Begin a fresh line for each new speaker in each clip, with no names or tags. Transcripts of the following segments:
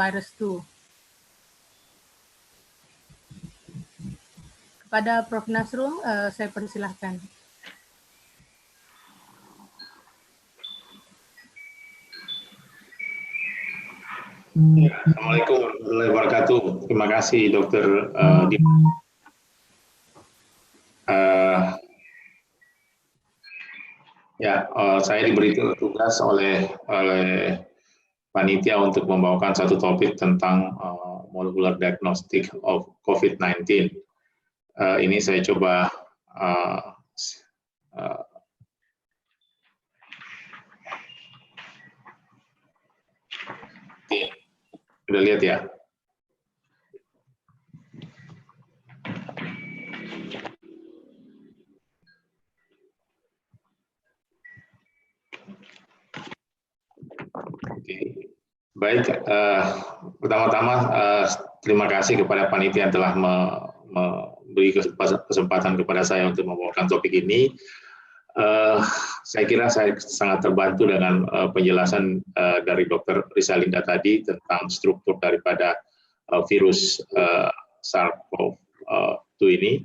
virus 2. Kepada Prof. Nasrul, saya persilahkan.
Assalamualaikum warahmatullahi wabarakatuh. Terima kasih Dr. Saya diberi tugas oleh panitia untuk membawakan satu topik tentang molecular diagnostic of COVID-19. Ini saya coba udah lihat ya? Oke. Baik, pertama-tama terima kasih kepada panitia yang telah memberi kesempatan kepada saya untuk membawakan topik ini. Saya kira saya sangat terbantu dengan penjelasan dari Dr. Rizalynda tadi tentang struktur daripada virus SARS-CoV-2 ini.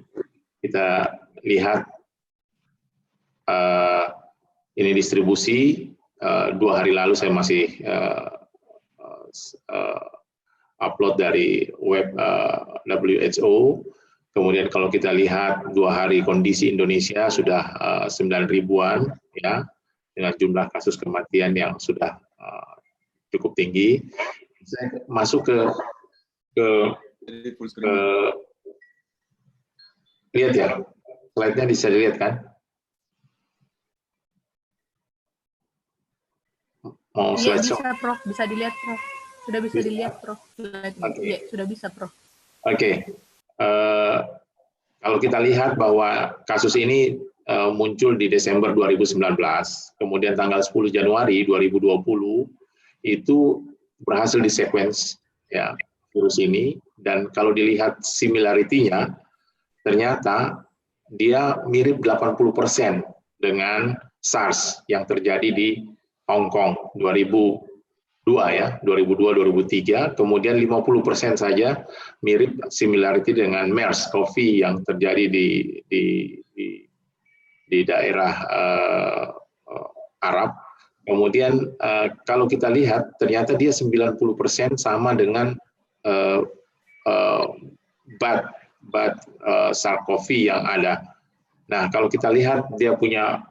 Kita lihat ini distribusi. 2 hari lalu saya masih upload dari web WHO. Kemudian kalau kita lihat 2 hari kondisi Indonesia sudah 9 ribuan, ya, dengan jumlah kasus kematian yang sudah cukup tinggi. Saya masuk ke lihat ya, slide-nya bisa dilihat kan? Mau
Iya,
slide show?
bisa Prof, bisa dilihat Prof. Sudah bisa dilihat Prof.
Okay.
Iya, sudah bisa Prof.
Oke. Kalau kita lihat bahwa kasus ini muncul di Desember 2019, kemudian tanggal 10 Januari 2020 itu berhasil disequence ya virus ini, dan kalau dilihat similarity-nya ternyata dia mirip 80% dengan SARS yang terjadi di Hong Kong 2002 ya, 2002-2003, kemudian 50% saja mirip similarity dengan MERS-CoV yang terjadi di daerah Arab. Kemudian kalau kita lihat ternyata dia 90% sama dengan bat SARS-CoV yang ada. Nah, kalau kita lihat dia punya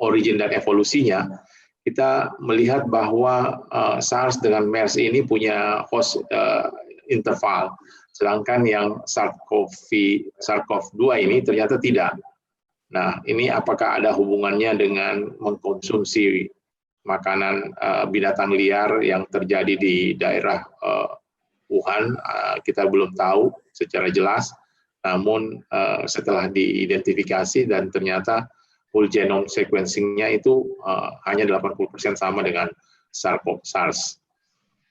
origin dan evolusinya, kita melihat bahwa SARS dengan MERS ini punya host interval, sedangkan yang SARS-CoV-2 ini ternyata tidak. Nah, ini apakah ada hubungannya dengan mengkonsumsi makanan binatang liar yang terjadi di daerah Wuhan? Kita belum tahu secara jelas, namun setelah diidentifikasi dan ternyata whole genome sequencing-nya itu hanya 80% sama dengan SARS.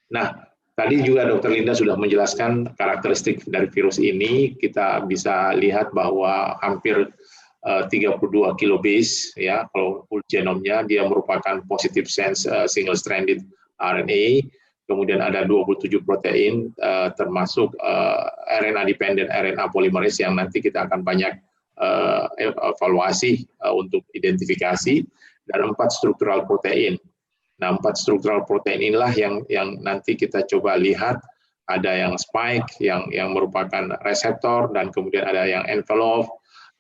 Nah, tadi juga Dr. Linda sudah menjelaskan karakteristik dari virus ini. Kita bisa lihat bahwa hampir 32 kilobase, ya, kalau whole genome-nya dia merupakan positive sense single-stranded RNA. Kemudian ada 27 protein, termasuk RNA-dependent RNA polymerase yang nanti kita akan banyak evaluasi untuk identifikasi, dan 4 struktural protein. Nah, 4 struktural protein inilah yang nanti kita coba lihat. Ada yang spike yang merupakan reseptor, dan kemudian ada yang envelope,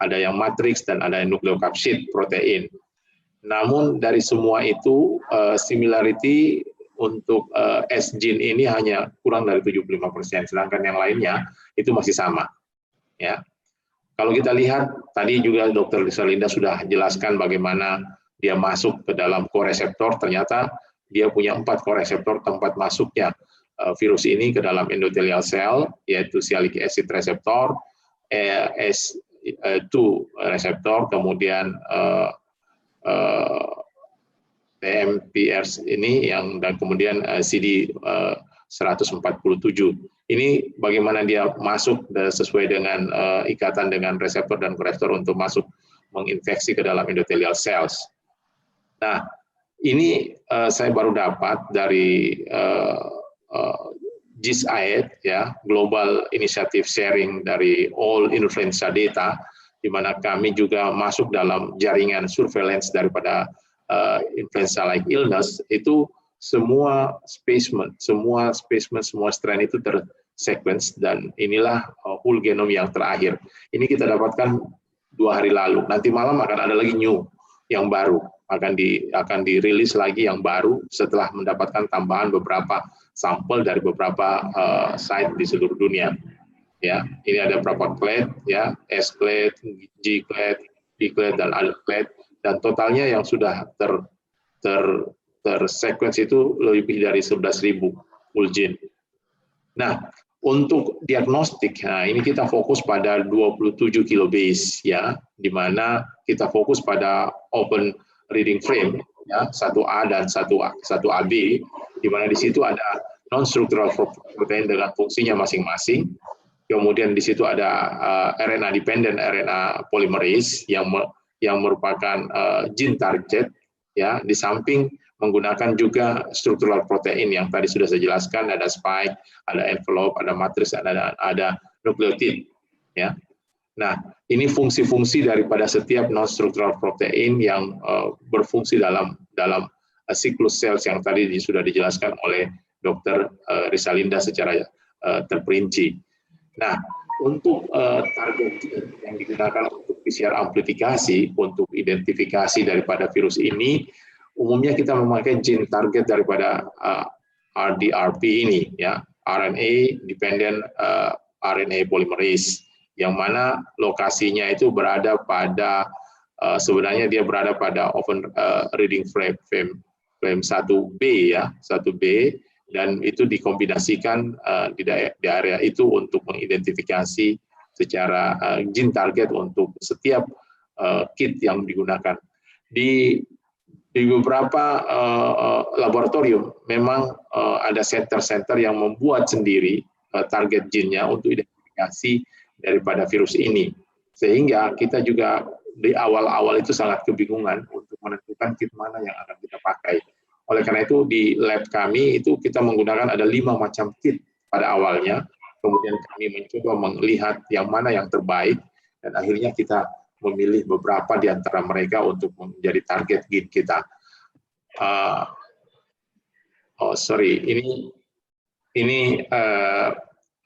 ada yang matrix, dan ada yang nucleocapsid protein. Namun dari semua itu similarity untuk S-gene ini hanya kurang dari 75%, sedangkan yang lainnya itu masih sama. Ya. Kalau kita lihat, tadi juga Dr. Rizalynda sudah jelaskan bagaimana dia masuk ke dalam koreseptor, ternyata dia punya 4 koreseptor tempat masuknya virus ini ke dalam endothelial cell, yaitu sialic acid receptor, S2 reseptor, kemudian TMPRS ini dan kemudian CD147. Ini bagaimana dia masuk sesuai dengan ikatan dengan reseptor dan koreseptor untuk masuk menginfeksi ke dalam endothelial cells. Nah, ini saya baru dapat dari GIS-AID, ya, Global Initiative Sharing dari all influenza data, di mana kami juga masuk dalam jaringan surveillance daripada influenza-like illness. Itu semua spesimen, semua strain itu tersequence, dan inilah whole genome yang terakhir. Ini kita dapatkan 2 hari lalu. Nanti malam akan ada lagi new yang baru, akan dirilis lagi yang baru setelah mendapatkan tambahan beberapa sampel dari beberapa site di seluruh dunia. Ya, ini ada berapa clade, ya, S-clade, G-clade, D-clade, dan other clade, dan totalnya yang sudah tersequence itu lebih dari 11.000 whole gene. Nah, untuk diagnostik, nah ini kita fokus pada 27 kilobase, ya, di mana kita fokus pada open reading frame, ya, 1A dan 1AB, di mana di situ ada non-structural protein dengan fungsinya masing-masing. Kemudian di situ ada RNA dependent RNA polymerase yang merupakan gene target, ya, di samping menggunakan juga struktural protein yang tadi sudah saya jelaskan, ada spike, ada envelope, ada matriks, ada nukleotid, ya. Nah, ini fungsi-fungsi daripada setiap non-structural protein yang berfungsi dalam siklus sel yang tadi sudah dijelaskan oleh Dr. Risalinda secara terperinci. Nah, untuk target yang digunakan untuk PCR amplifikasi untuk identifikasi daripada virus ini, umumnya kita memakai gene target daripada RDRP ini, ya, RNA dependent RNA polymerase, yang mana lokasinya itu berada pada sebenarnya dia berada pada open reading frame 1B, ya, 1B, dan itu dikombinasikan di area itu untuk mengidentifikasi secara gene target untuk setiap kit yang digunakan. Di beberapa laboratorium memang ada center-center yang membuat sendiri target gene-nya untuk identifikasi daripada virus ini, sehingga kita juga di awal-awal itu sangat kebingungan untuk menentukan kit mana yang akan kita pakai. Oleh karena itu di lab kami itu kita menggunakan ada 5 macam kit pada awalnya, kemudian kami mencoba melihat yang mana yang terbaik, dan akhirnya kita memilih beberapa di antara mereka untuk menjadi target gene kita. Ini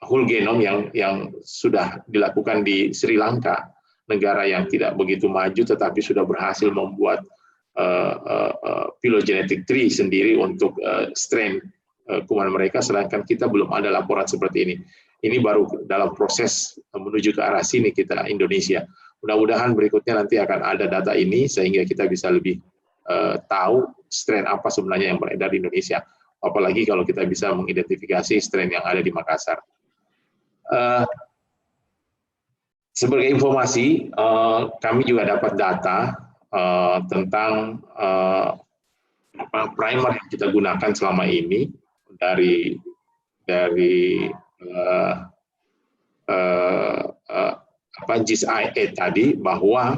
whole genome yang sudah dilakukan di Sri Lanka, negara yang tidak begitu maju tetapi sudah berhasil membuat phylogenetic tree sendiri untuk strain kuman mereka, sedangkan kita belum ada laporan seperti ini. Ini baru dalam proses menuju ke arah sini kita, Indonesia. Mudah-mudahan berikutnya nanti akan ada data ini sehingga kita bisa lebih tahu strain apa sebenarnya yang beredar di Indonesia. Apalagi kalau kita bisa mengidentifikasi strain yang ada di Makassar. Sebagai informasi, kami juga dapat data tentang primer yang kita gunakan selama ini dari GIS-AID tadi, bahwa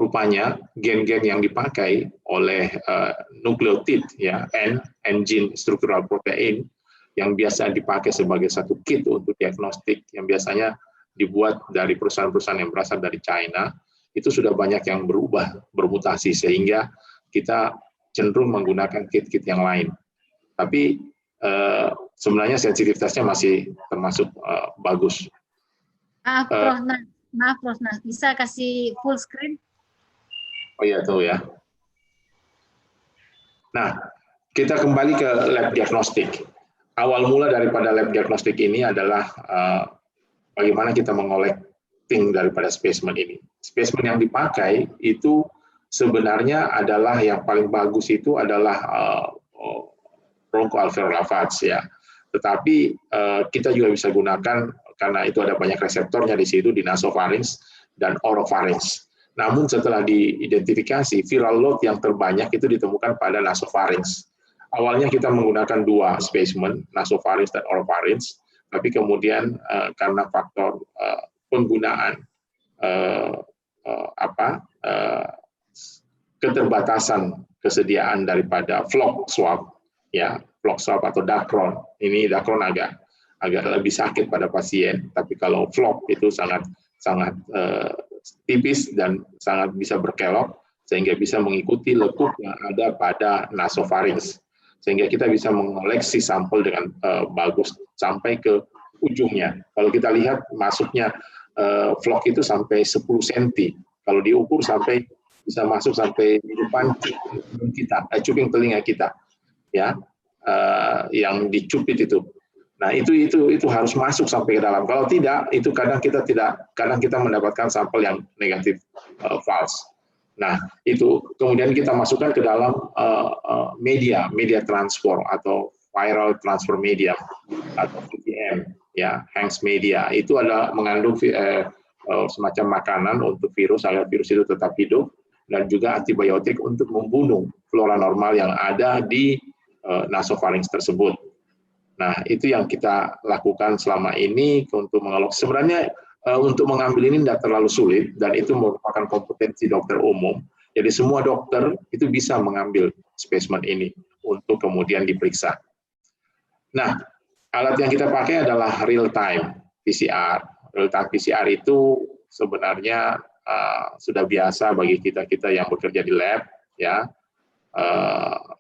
rupanya gen-gen yang dipakai oleh nukleotid, ya, N gene structural protein yang biasa dipakai sebagai satu kit untuk diagnostik, yang biasanya dibuat dari perusahaan-perusahaan yang berasal dari China, itu sudah banyak yang bermutasi, sehingga kita cenderung menggunakan kit-kit yang lain. Tapi sebenarnya sensitivitasnya masih termasuk bagus.
Maaf, Prof. Bisa kasih full screen?
Oh iya, tuh ya. Nah, kita kembali ke lab diagnostik. Awal mula daripada lab diagnostik ini adalah bagaimana kita mengcollecting daripada spesimen ini. Spesimen yang dipakai itu sebenarnya adalah yang paling bagus itu adalah bronchoalveolar lavage, ya. Tetapi kita juga bisa gunakan karena itu ada banyak reseptornya di situ di nasopharynx dan oropharynx. Namun setelah diidentifikasi, viral load yang terbanyak itu ditemukan pada nasopharynx. Awalnya kita menggunakan 2 spesimen, nasopharynx dan oropharynx, tapi kemudian karena faktor penggunaan keterbatasan kesediaan daripada flock swab, ya, Floxop atau Dacron. Ini Dacron agak lebih sakit pada pasien, tapi kalau Flop itu sangat tipis dan sangat bisa berkelok sehingga bisa mengikuti lekuk yang ada pada nasofarinx, sehingga kita bisa mengoleksi sampel dengan bagus sampai ke ujungnya. Kalau kita lihat masuknya Flop itu sampai 10 cm, kalau diukur sampai bisa masuk sampai di depan cuping telinga kita, ya, yang dicupit itu. Nah, itu harus masuk sampai ke dalam. Kalau tidak, itu kadang kita mendapatkan sampel yang negatif, false. Nah, itu kemudian kita masukkan ke dalam media transfer atau viral transfer media atau VTM, ya, Hanks media. Itu adalah mengandung semacam makanan untuk virus agar virus itu tetap hidup, dan juga antibiotik untuk membunuh flora normal yang ada di nasofarinx tersebut. Nah, itu yang kita lakukan selama ini untuk mengelok. Sebenarnya untuk mengambil ini tidak terlalu sulit, dan itu merupakan kompetensi dokter umum. Jadi semua dokter itu bisa mengambil spesimen ini untuk kemudian diperiksa. Nah, alat yang kita pakai adalah real-time PCR. Real-time PCR itu sebenarnya sudah biasa bagi kita yang bekerja di lab, ya.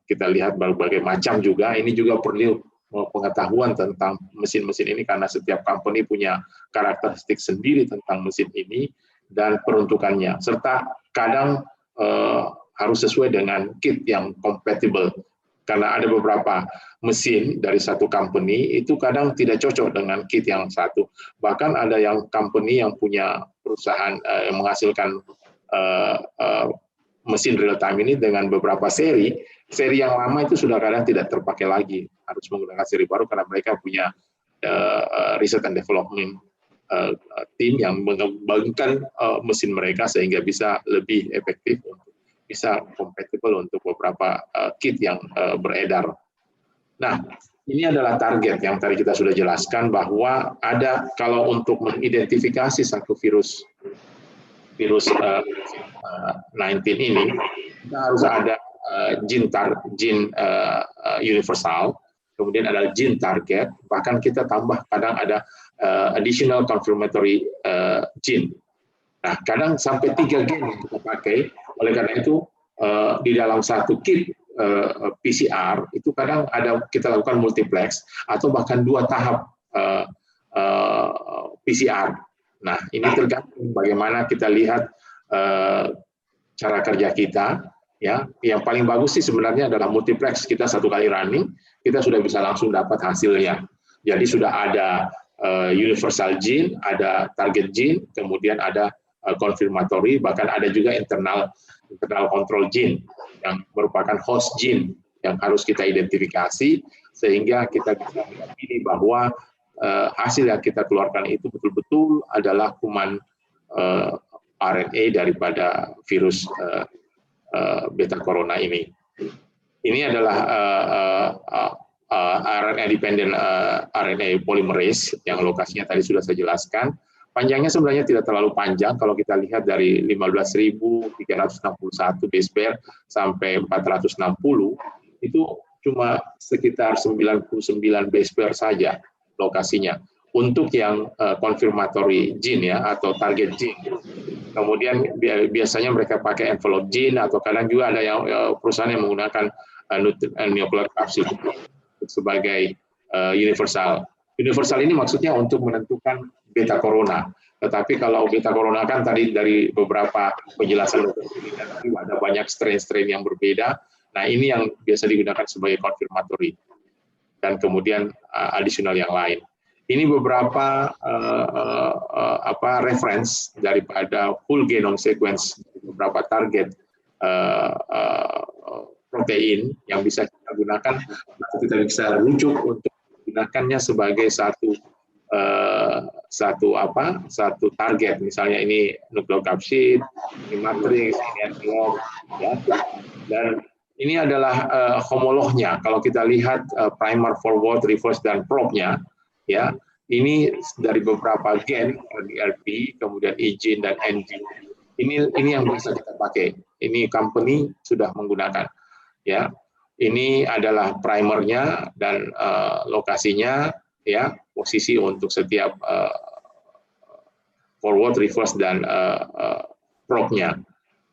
Kita lihat berbagai macam juga. Ini juga perlu pengetahuan tentang mesin-mesin ini karena setiap company punya karakteristik sendiri tentang mesin ini dan peruntukannya, serta kadang harus sesuai dengan kit yang compatible, karena ada beberapa mesin dari satu company itu kadang tidak cocok dengan kit yang satu. Bahkan ada yang company yang punya perusahaan yang menghasilkan mesin real time ini dengan beberapa seri yang lama itu sudah kadang tidak terpakai lagi, harus menggunakan seri baru karena mereka punya research and development tim yang mengembangkan mesin mereka sehingga bisa lebih efektif, bisa compatible untuk beberapa kit yang beredar. Nah, ini adalah target yang tadi kita sudah jelaskan, bahwa ada, kalau untuk mengidentifikasi satu virus 19 ini, kita harus ada gene universal, kemudian ada gene target, bahkan kita tambah kadang ada additional confirmatory gene. Nah, kadang sampai 3 gen yang kita pakai. Oleh karena itu, di dalam satu kit PCR itu kadang kita lakukan multiplex atau bahkan 2 tahap PCR. Nah, ini tergantung bagaimana kita lihat cara kerja kita, ya. Yang paling bagus sih sebenarnya adalah multiplex. Kita 1 kali running, kita sudah bisa langsung dapat hasilnya. Jadi sudah ada universal gene, ada target gene, kemudian ada confirmatory, bahkan ada juga internal control gene yang merupakan host gene yang harus kita identifikasi sehingga kita bisa memilih bahwa hasil yang kita keluarkan itu betul-betul adalah kuman RNA daripada virus beta corona ini. Ini adalah RNA dependent RNA polymerase yang lokasinya tadi sudah saya jelaskan. Panjangnya sebenarnya tidak terlalu panjang kalau kita lihat dari 15.361 base pair sampai 460 itu cuma sekitar 99 base pair saja lokasinya untuk yang confirmatory gene, ya, atau target gene. Kemudian biasanya mereka pakai envelope gene atau kadang juga ada yang perusahaan yang menggunakan nuclear capsid sebagai universal. Universal ini maksudnya untuk menentukan beta corona. Tetapi kalau beta corona kan tadi dari beberapa penjelasan ada banyak strain-strain yang berbeda. Nah, ini yang biasa digunakan sebagai confirmatory dan kemudian additional yang lain. Ini beberapa reference daripada whole genome sequence, beberapa target protein yang bisa kita gunakan, kita bisa rujuk untuk menggunakannya sebagai satu target. Misalnya ini nucleocapsid, ini matrix, ini envelope, ya. Dan ini adalah homolognya. Kalau kita lihat primer, forward, reverse, dan probe-nya, ya, ini dari beberapa gen, RDRP, kemudian E-gene dan N-gene. Ini yang bisa kita pakai. Ini company sudah menggunakan, ya. ini adalah primernya dan lokasinya, ya, posisi untuk setiap forward, reverse, dan probe-nya.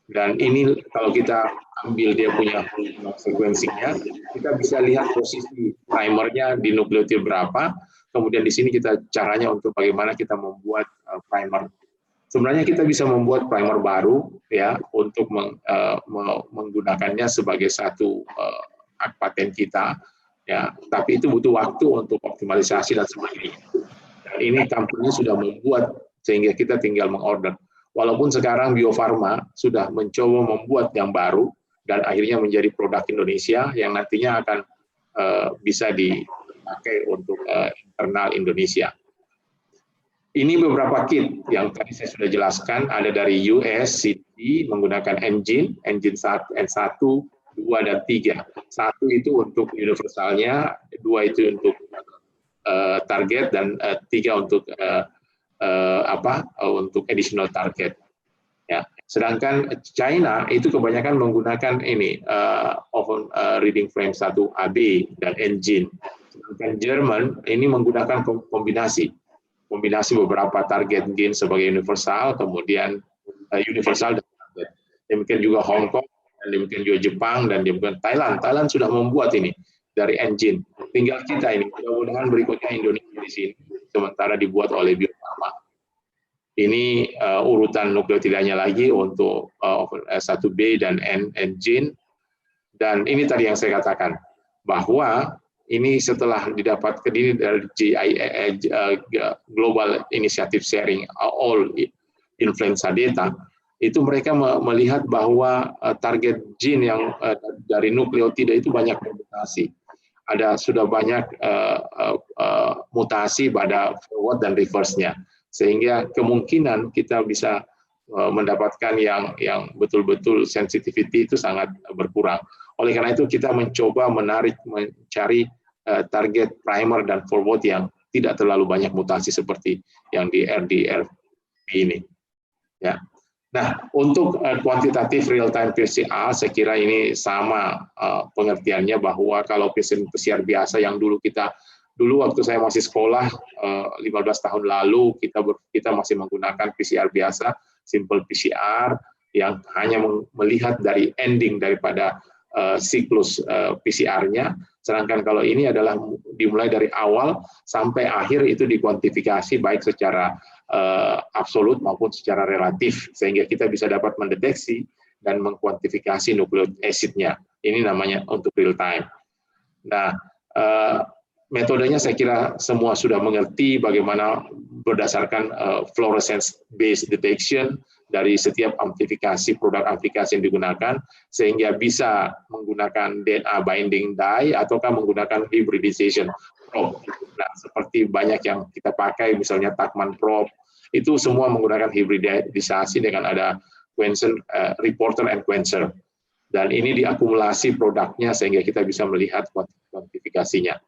Dan ini kalau kita ambil dia punya sekuensinya, kita bisa lihat posisi primernya di nukleotit berapa. Kemudian di sini kita caranya untuk bagaimana kita membuat primer. Sebenarnya kita bisa membuat primer baru, ya, untuk menggunakannya sebagai satu hak paten kita, ya. Tapi itu butuh waktu untuk optimalisasi dan sebagainya. Dan ini company sudah membuat sehingga kita tinggal mengorder. Walaupun sekarang Bio Farma sudah mencoba membuat yang baru dan akhirnya menjadi produk Indonesia yang nantinya akan bisa dipakai untuk internal Indonesia. Ini beberapa kit yang tadi saya sudah jelaskan, ada dari US, City, menggunakan engine 1, N1, 2, dan 3. 1 itu untuk universalnya, 2 itu untuk target, dan 3 untuk untuk additional target. Ya. Sedangkan China itu kebanyakan menggunakan ini reading frame 1 AB dan engine. Sedangkan Jerman ini menggunakan kombinasi beberapa target gain sebagai universal, kemudian universal dan target. Demikian juga Hong Kong, dan demikian juga Jepang, dan demikian Thailand. Thailand sudah membuat ini dari engine. Tinggal kita ini, mudah-mudahan berikutnya Indonesia di sini, sementara dibuat oleh Bio Farma. Ini urutan nukleotidanya lagi untuk 1B dan N engine. Dan ini tadi yang saya katakan, bahwa ini setelah didapatkan ini dari Global Initiative Sharing All Influenza Data, itu mereka melihat bahwa target gene yang dari nukleotida itu banyak bermutasi. Sudah banyak mutasi pada forward dan reverse-nya, sehingga kemungkinan kita bisa mendapatkan yang betul-betul sensitivity itu sangat berkurang. Oleh karena itu kita mencoba mencari target primer dan forward yang tidak terlalu banyak mutasi seperti yang di RDR ini. Ya. Nah, untuk kuantitatif real time PCR, saya kira ini sama pengertiannya, bahwa kalau PCR biasa yang dulu waktu saya masih sekolah 15 tahun lalu kita masih menggunakan PCR biasa, simple PCR yang hanya melihat dari ending daripada siklus PCR-nya. Sedangkan kalau ini adalah dimulai dari awal sampai akhir, itu dikuantifikasi baik secara absolut maupun secara relatif, sehingga kita bisa dapat mendeteksi dan mengkuantifikasi nukleotid acid-nya. Ini namanya untuk real time. Nah, metodenya saya kira semua sudah mengerti bagaimana berdasarkan fluorescence based detection dari setiap amplifikasi, produk aplikasi yang digunakan, sehingga bisa menggunakan DNA binding dye ataukah menggunakan hybridization probe. Nah, seperti banyak yang kita pakai, misalnya Tachman probe, itu semua menggunakan hybridisasi dengan ada quencher, reporter and quencher. Dan ini diakumulasi produknya sehingga kita bisa melihat kuantifikasinya.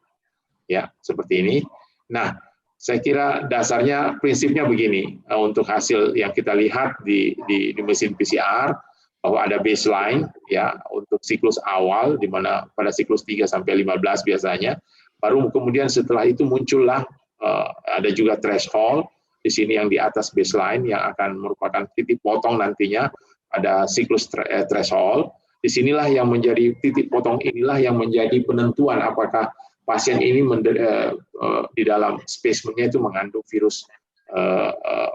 Ya, seperti ini. Nah, saya kira dasarnya prinsipnya begini, untuk hasil yang kita lihat di mesin PCR, bahwa ada baseline ya untuk siklus awal, di mana pada siklus 3 sampai 15 biasanya, baru kemudian setelah itu muncullah ada juga threshold di sini yang di atas baseline yang akan merupakan titik potong nantinya pada siklus threshold. Disinilah yang menjadi titik potong, inilah yang menjadi penentuan apakah pasien ini di dalam spesimennya itu mengandung virus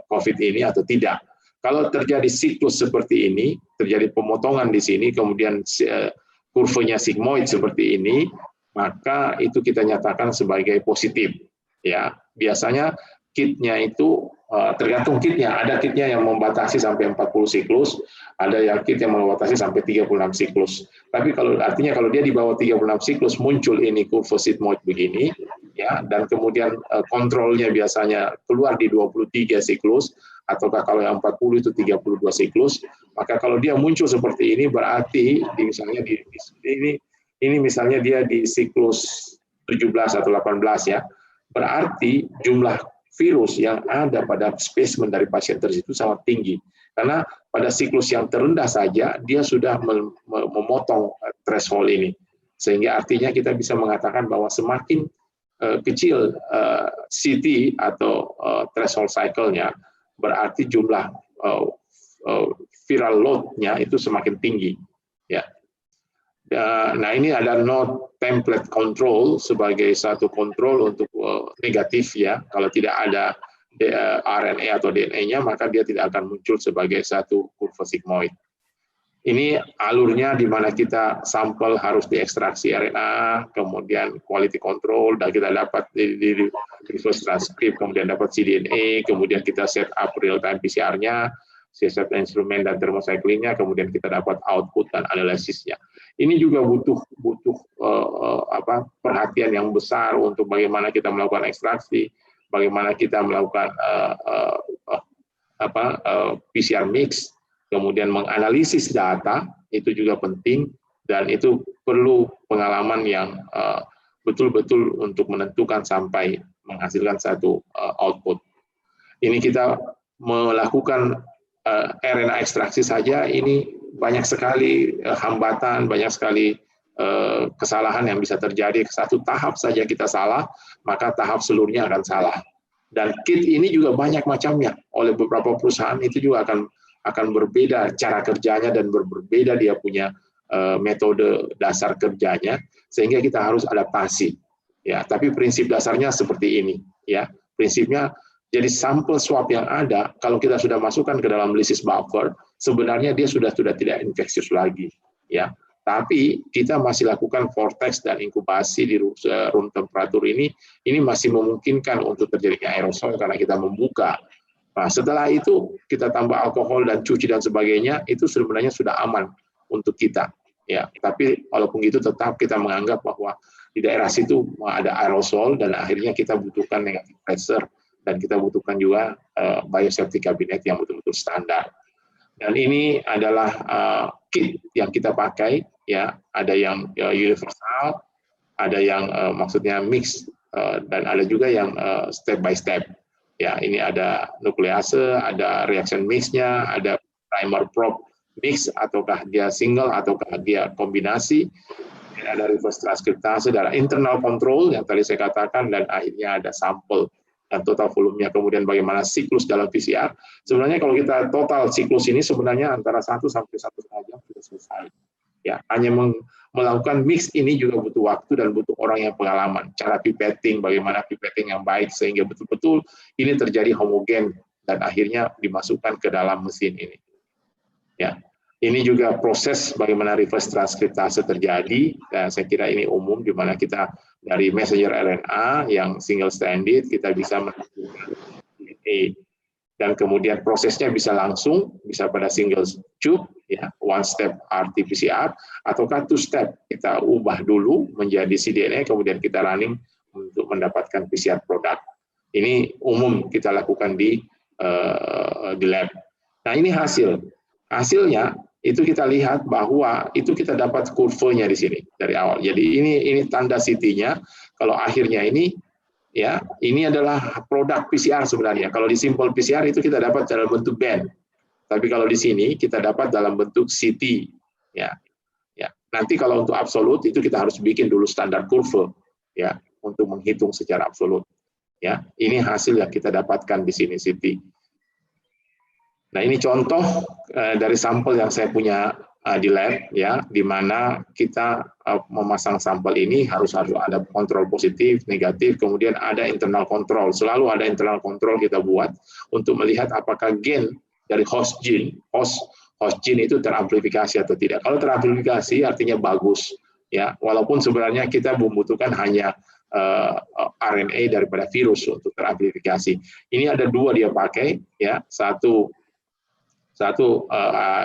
COVID ini atau tidak. Kalau terjadi siklus seperti ini, terjadi pemotongan di sini, kemudian kurvanya sigmoid seperti ini, maka itu kita nyatakan sebagai positif. Ya, biasanya kitnya itu tergantung kitnya. Ada kitnya yang membatasi sampai 40 siklus, ada yang kit yang membatasi sampai 36 siklus. Tapi artinya kalau dia di bawah 36 siklus muncul ini kurva sigmoid begini, ya, dan kemudian kontrolnya biasanya keluar di 23 siklus, ataukah kalau yang 40 itu 32 siklus, maka kalau dia muncul seperti ini berarti misalnya ini misalnya dia di siklus 17 atau 18 ya, berarti jumlah virus yang ada pada spesimen dari pasien tersebut sangat tinggi. Karena pada siklus yang terendah saja, dia sudah memotong threshold ini. Sehingga artinya kita bisa mengatakan bahwa semakin kecil CT atau threshold cycle-nya, berarti jumlah viral load-nya itu semakin tinggi. Ya. Nah, ini ada node template control sebagai satu kontrol untuk negatif ya. Kalau tidak ada RNA atau DNA-nya, maka dia tidak akan muncul sebagai satu kurva sigmoid. Ini alurnya di mana kita sampel harus diekstraksi RNA, kemudian quality control, dan kita dapat di reverse transcript, kemudian dapat cDNA, kemudian kita set up real-time PCR-nya, set instrumen dan thermocycling-nya, kemudian kita dapat output dan analisisnya. Ini juga butuh perhatian yang besar untuk bagaimana kita melakukan ekstraksi, bagaimana kita melakukan PCR mix, kemudian menganalisis data, itu juga penting, dan itu perlu pengalaman yang betul-betul untuk menentukan sampai menghasilkan satu output. Ini kita melakukan RNA ekstraksi saja, ini banyak sekali hambatan, banyak sekali kesalahan yang bisa terjadi. Satu tahap saja kita salah, maka tahap seluruhnya akan salah. Dan kit ini juga banyak macamnya. Oleh beberapa perusahaan itu juga akan berbeda cara kerjanya dan berbeda dia punya metode dasar kerjanya, sehingga kita harus adaptasi. Ya, tapi prinsip dasarnya seperti ini. Ya, prinsipnya. Jadi sampel swab yang ada, kalau kita sudah masukkan ke dalam lysis buffer, sebenarnya dia sudah tidak infeksius lagi, ya. Tapi kita masih lakukan vortex dan inkubasi di room temperatur ini masih memungkinkan untuk terjadinya aerosol karena kita membuka. Nah, setelah itu kita tambah alkohol dan cuci dan sebagainya, itu sebenarnya sudah aman untuk kita, ya. Tapi walaupun itu tetap kita menganggap bahwa di daerah situ ada aerosol dan akhirnya kita butuhkan negative pressure. Dan kita butuhkan juga biosafety cabinet yang betul-betul standar. Dan ini adalah kit yang kita pakai, ya. Ada yang universal, ada yang maksudnya mix, dan ada juga yang step by step. Ya, ini ada nuklease, ada reaction mix-nya, ada primer probe mix, ataukah dia single, ataukah dia kombinasi. Dan ada reverse transkriptase, ada internal control yang tadi saya katakan, dan akhirnya ada sampel dan total volumenya, kemudian bagaimana siklus dalam PCR. Sebenarnya kalau kita total siklus ini sebenarnya antara 1 sampai 1,5 jam sudah selesai. Ya, hanya melakukan mix ini juga butuh waktu dan butuh orang yang pengalaman. Cara pipetting, bagaimana pipetting yang baik sehingga betul-betul ini terjadi homogen dan akhirnya dimasukkan ke dalam mesin ini. Ya. Ini juga proses bagaimana reverse transkriptase terjadi, dan saya kira ini umum di mana kita dari messenger RNA yang single stranded kita bisa menentukan DNA, dan kemudian prosesnya bisa langsung, bisa pada single tube, ya, one step RT-PCR, ataukah two step kita ubah dulu menjadi cDNA, kemudian kita running untuk mendapatkan PCR produk. Ini umum kita lakukan di lab. Nah, ini hasilnya itu kita lihat bahwa itu kita dapat kurvanya di sini dari awal. Jadi ini tanda CT-nya. Kalau akhirnya ini, ya, ini adalah produk PCR sebenarnya. Kalau di simple PCR itu kita dapat dalam bentuk band. Tapi kalau di sini kita dapat dalam bentuk CT. Ya, ya. Nanti kalau untuk absolut itu kita harus bikin dulu standar kurva, ya, untuk menghitung secara absolut. Ya, ini hasil yang kita dapatkan di sini CT. Nah, ini contoh dari sampel yang saya punya di lab, ya, di mana kita memasang sampel ini harus ada kontrol positif, negatif, kemudian ada internal control. Selalu ada internal control kita buat untuk melihat apakah gen dari host gene itu teramplifikasi atau tidak. Kalau teramplifikasi artinya bagus, ya. Walaupun sebenarnya kita membutuhkan hanya RNA daripada virus untuk teramplifikasi. Ini ada dua dia pakai, ya, satu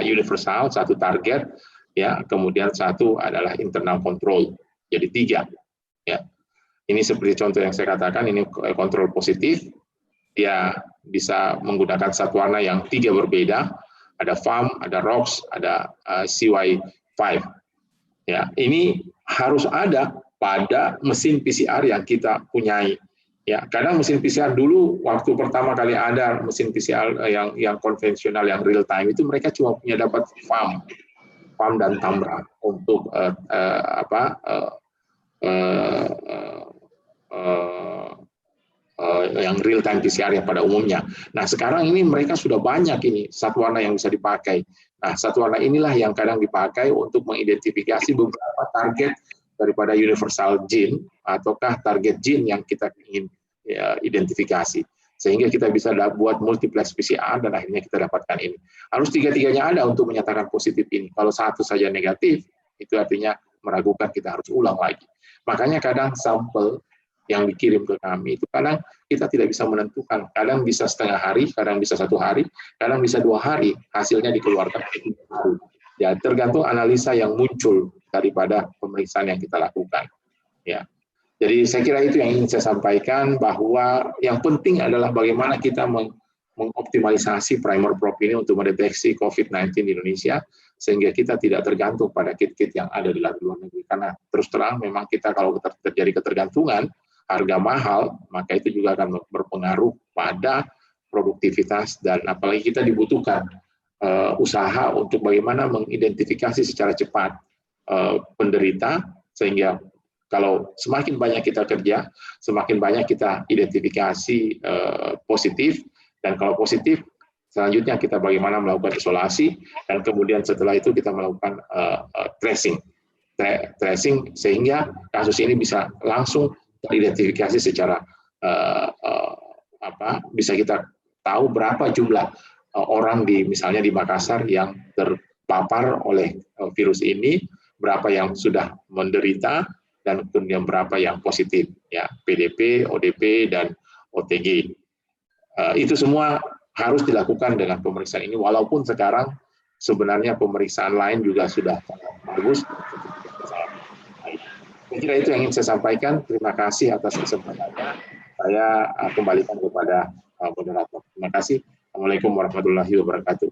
universal, satu target, ya, kemudian satu adalah internal control, jadi 3, ya. Ini seperti contoh yang saya katakan, ini kontrol positif, dia bisa menggunakan satu warna yang 3 berbeda, ada FAM, ada ROX, ada CY5, ya. Ini harus ada pada mesin PCR yang kita punyai. Ya, kadang mesin PCR dulu waktu pertama kali ada mesin PCR yang konvensional yang real time itu mereka cuma punya dapat FAM PAM dan Tamra untuk yang real time PCR yang pada umumnya. Nah, sekarang ini mereka sudah banyak ini zat warna yang bisa dipakai. Nah, zat warna inilah yang kadang dipakai untuk mengidentifikasi beberapa target daripada universal gene ataukah target gene yang kita ingin identifikasi. Sehingga kita bisa buat multiplex PCR dan akhirnya kita dapatkan ini. Harus tiga-tiganya ada untuk menyatakan positif ini. Kalau satu saja negatif, itu artinya meragukan, kita harus ulang lagi. Makanya kadang sampel yang dikirim ke kami itu kadang kita tidak bisa menentukan, kadang bisa setengah hari, kadang bisa 1 hari, kadang bisa 2 hari hasilnya dikeluarkan 3 hari. Ya, tergantung analisa yang muncul daripada pemeriksaan yang kita lakukan. Ya, jadi saya kira itu yang ingin saya sampaikan, bahwa yang penting adalah bagaimana kita mengoptimalisasi primer probe ini untuk mendeteksi COVID-19 di Indonesia, sehingga kita tidak tergantung pada kit-kit yang ada di luar negeri. Karena terus terang memang kita kalau terjadi ketergantungan, harga mahal, maka itu juga akan berpengaruh pada produktivitas, dan apalagi kita dibutuhkan usaha untuk bagaimana mengidentifikasi secara cepat penderita, sehingga kalau semakin banyak kita kerja, semakin banyak kita identifikasi positif, dan kalau positif, selanjutnya kita bagaimana melakukan isolasi, dan kemudian setelah itu kita melakukan tracing, sehingga kasus ini bisa langsung teridentifikasi secara bisa kita tahu berapa jumlah orang misalnya di Makassar yang terpapar oleh virus ini, berapa yang sudah menderita, dan kemudian berapa yang positif, ya, PDP, ODP, dan OTG. Itu semua harus dilakukan dengan pemeriksaan ini, walaupun sekarang sebenarnya pemeriksaan lain juga sudah bagus. Saya kira itu yang ingin saya sampaikan. Terima kasih atas kesempatannya. Saya kembalikan kepada moderator. Terima kasih. Assalamualaikum warahmatullahi wabarakatuh.